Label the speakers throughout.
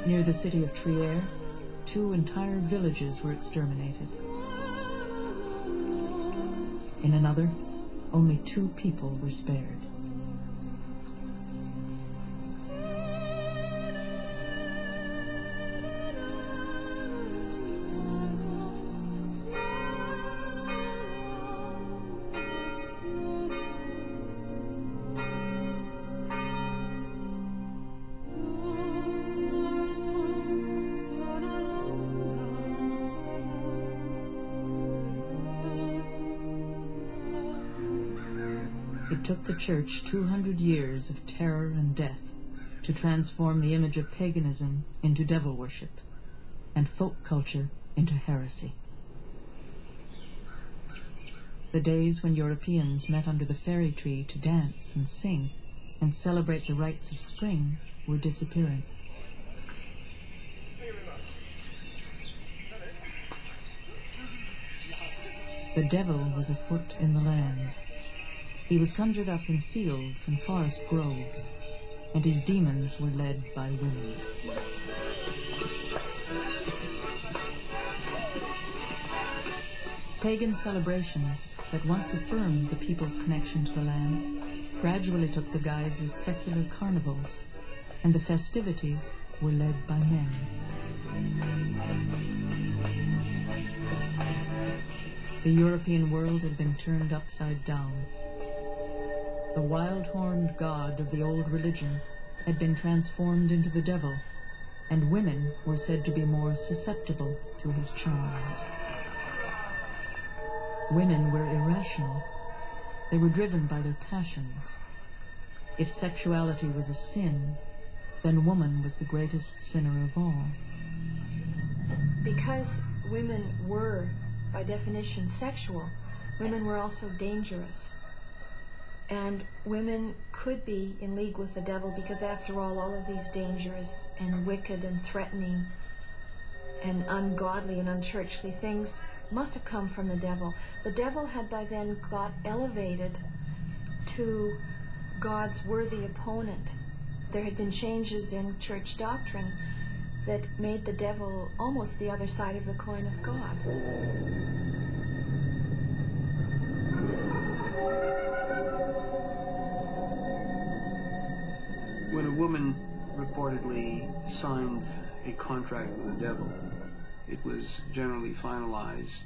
Speaker 1: Near the city of Trier, 2 entire villages were exterminated. In another, only 2 people were spared. It took the Church 200 years of terror and death to transform the image of paganism into devil worship and folk culture into heresy. The days when Europeans met under the fairy tree to dance and sing and celebrate the rites of spring were disappearing. The devil was afoot in the land. He was conjured up in fields and forest groves, and his demons were led by wind. Pagan celebrations that once affirmed the people's connection to the land gradually took the guise of secular carnivals, and the festivities were led by men. The European world had been turned upside down. The wild-horned god of the old religion had been transformed into the devil, and women were said to be more susceptible to his charms. Women were irrational. They were driven by their passions. If sexuality was a sin, then woman was the greatest sinner of all.
Speaker 2: Because women were, by definition, sexual, women were also dangerous. And women could be in league with the devil because, after all of these dangerous and wicked and threatening and ungodly and unchurchly things must have come from the devil. The devil had by then got elevated to God's worthy opponent. There had been changes in church doctrine that made the devil almost the other side of the coin of God.
Speaker 3: When a woman reportedly signed a contract with the devil, it was generally finalized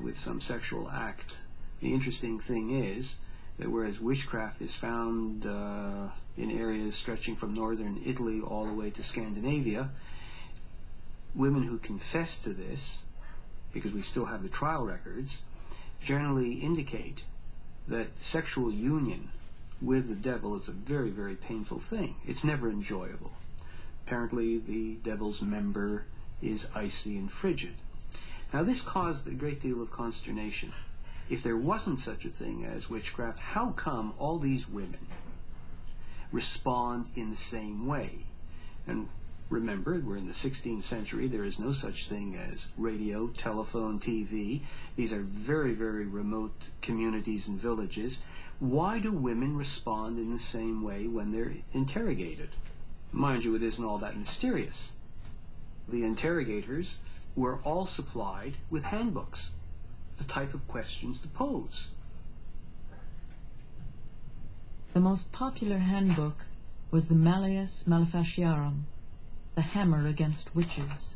Speaker 3: with some sexual act. The interesting thing is that whereas witchcraft is found in areas stretching from northern Italy all the way to Scandinavia, women who confess to this, because we still have the trial records, generally indicate that sexual union with the devil is a very, very painful thing. It's never enjoyable. Apparently the devil's member is icy and frigid. Now this caused a great deal of consternation. If there wasn't such a thing as witchcraft, how come all these women respond in the same way? And remember, we're in the 16th century. There is no such thing as radio, telephone, TV. These are very, very remote communities and villages. Why do women respond in the same way when they're interrogated? Mind you, it isn't all that mysterious. The interrogators were all supplied with handbooks, the type of questions to pose.
Speaker 1: The most popular handbook was the Malleus Maleficiarum, the Hammer Against Witches.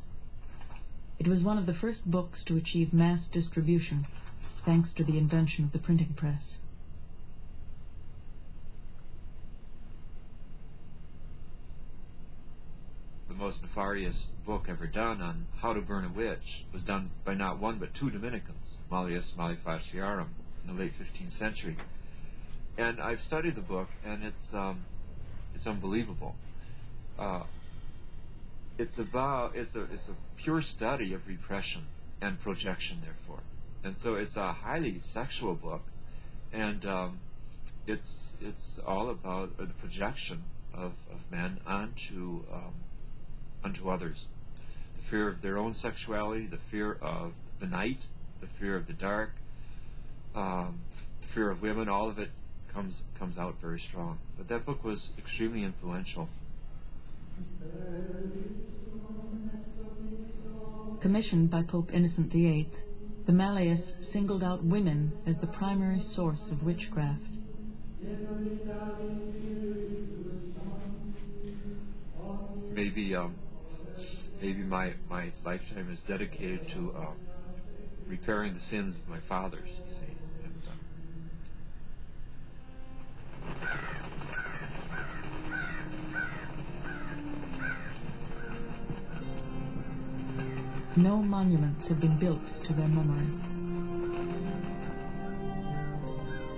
Speaker 1: It was one of the first books to achieve mass distribution, thanks to the invention of the printing press.
Speaker 4: The most nefarious book ever done on how to burn a witch was done by not one but 2 Dominicans, Malleus Maleficiarum, in the late 15th century. And I've studied the book, and it's unbelievable. It's a pure study of repression and projection, therefore. And so it's a highly sexual book, and it's all about the projection of men onto others. The fear of their own sexuality, the fear of the night, the fear of the dark, the fear of women, all of it comes out very strong. But that book was extremely influential.
Speaker 1: Commissioned by Pope Innocent VIII, the Malleus singled out women as the primary source of witchcraft.
Speaker 4: Maybe my lifetime is dedicated to repairing the sins of my fathers, you see.
Speaker 1: No monuments have been built to their memory.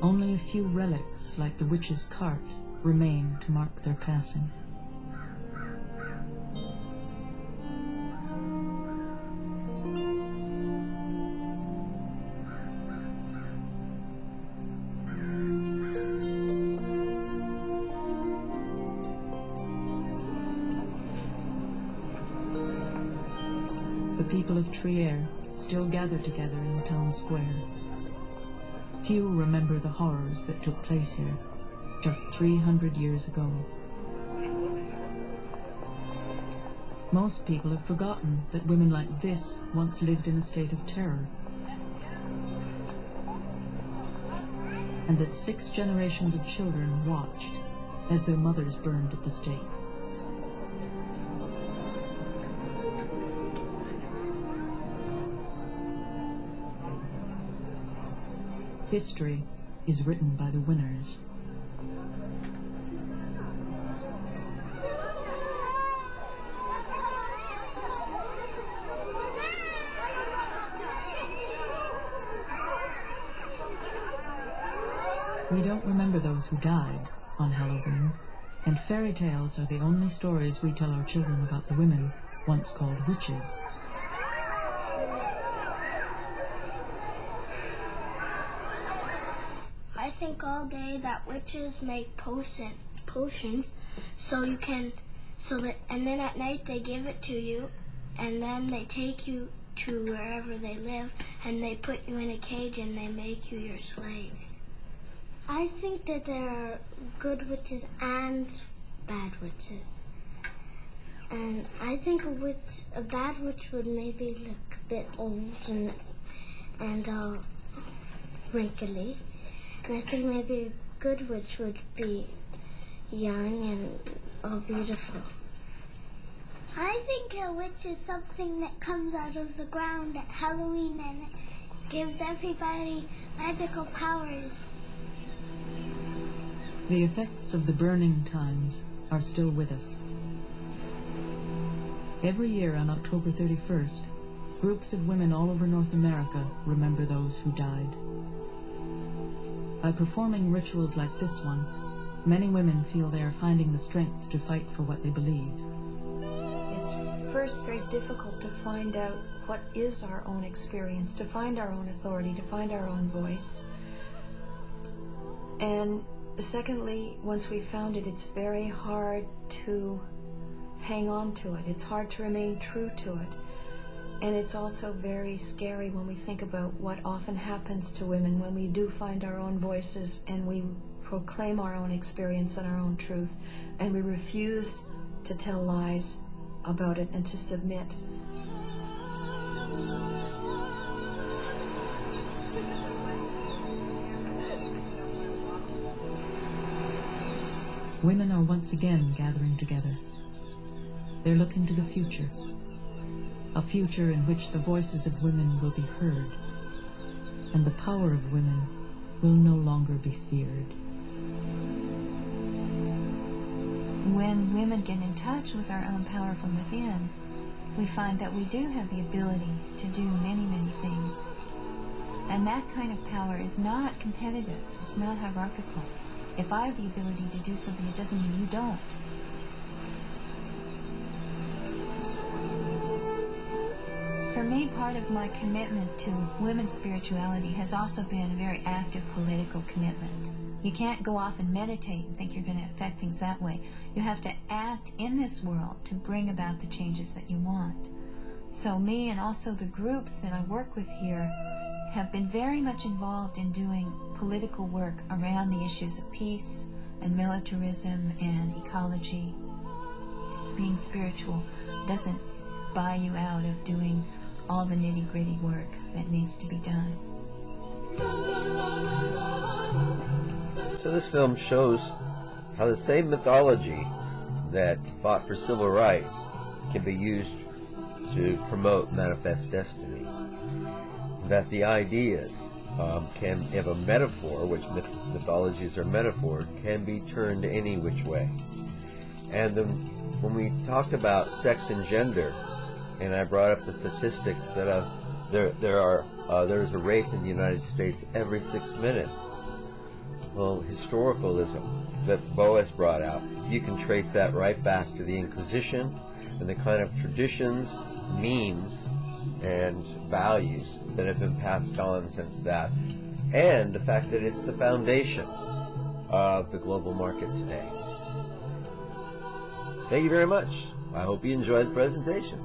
Speaker 1: Only a few relics, like the witch's cart, remain to mark their passing. The people of Trier still gather together in the town square. Few remember the horrors that took place here just 300 years ago. Most people have forgotten that women like this once lived in a state of terror, and that 6 generations of children watched as their mothers burned at the stake. History is written by the winners. We don't remember those who died on Halloween, and fairy tales are the only stories we tell our children about the women once called witches.
Speaker 5: I think all day that witches make potions, and then at night they give it to you, and then they take you to wherever they live, and they put you in a cage and they make you your slaves. I think that there are good witches and bad witches. And I think a bad witch would maybe look a bit old and wrinkly. And I think maybe a good witch would be young and all beautiful. I think a witch is something that comes out of the ground at Halloween and it gives everybody magical powers.
Speaker 1: The effects of the burning times are still with us. Every year on October 31st, groups of women all over North America remember those who died. By performing rituals like this one, many women feel they are finding the strength to fight for what they believe.
Speaker 2: It's first very difficult to find out what is our own experience, to find our own authority, to find our own voice. And secondly, once we've found it, it's very hard to hang on to it. It's hard to remain true to it. And it's also very scary when we think about what often happens to women when we do find our own voices and we proclaim our own experience and our own truth, and we refuse to tell lies about it and to submit.
Speaker 1: Women are once again gathering together. They're looking to the future. A future in which the voices of women will be heard, and the power of women will no longer be feared.
Speaker 6: When women get in touch with our own power from within, we find that we do have the ability to do many, many things. And that kind of power is not competitive. It's not hierarchical. If I have the ability to do something, it doesn't mean you don't. For me, part of my commitment to women's spirituality has also been a very active political commitment. You can't go off and meditate and think you're going to affect things that way. You have to act in this world to bring about the changes that you want. So me and also the groups that I work with here have been very much involved in doing political work around the issues of peace and militarism and ecology. being spiritual doesn't buy you out of doing all the nitty-gritty work that needs to be done.
Speaker 7: So this film shows how the same mythology that fought for civil rights can be used to promote manifest destiny. That the ideas can have a metaphor, which mythologies are metaphor, can be turned any which way. And when we talked about sex and gender, and I brought up the statistics that there's a rape in the United States every 6 minutes. Well, historicalism that Boas brought out, you can trace that right back to the Inquisition and the kind of traditions, memes, and values that have been passed on since that, and the fact that it's the foundation of the global market today. Thank you very much. I hope you enjoyed the presentation.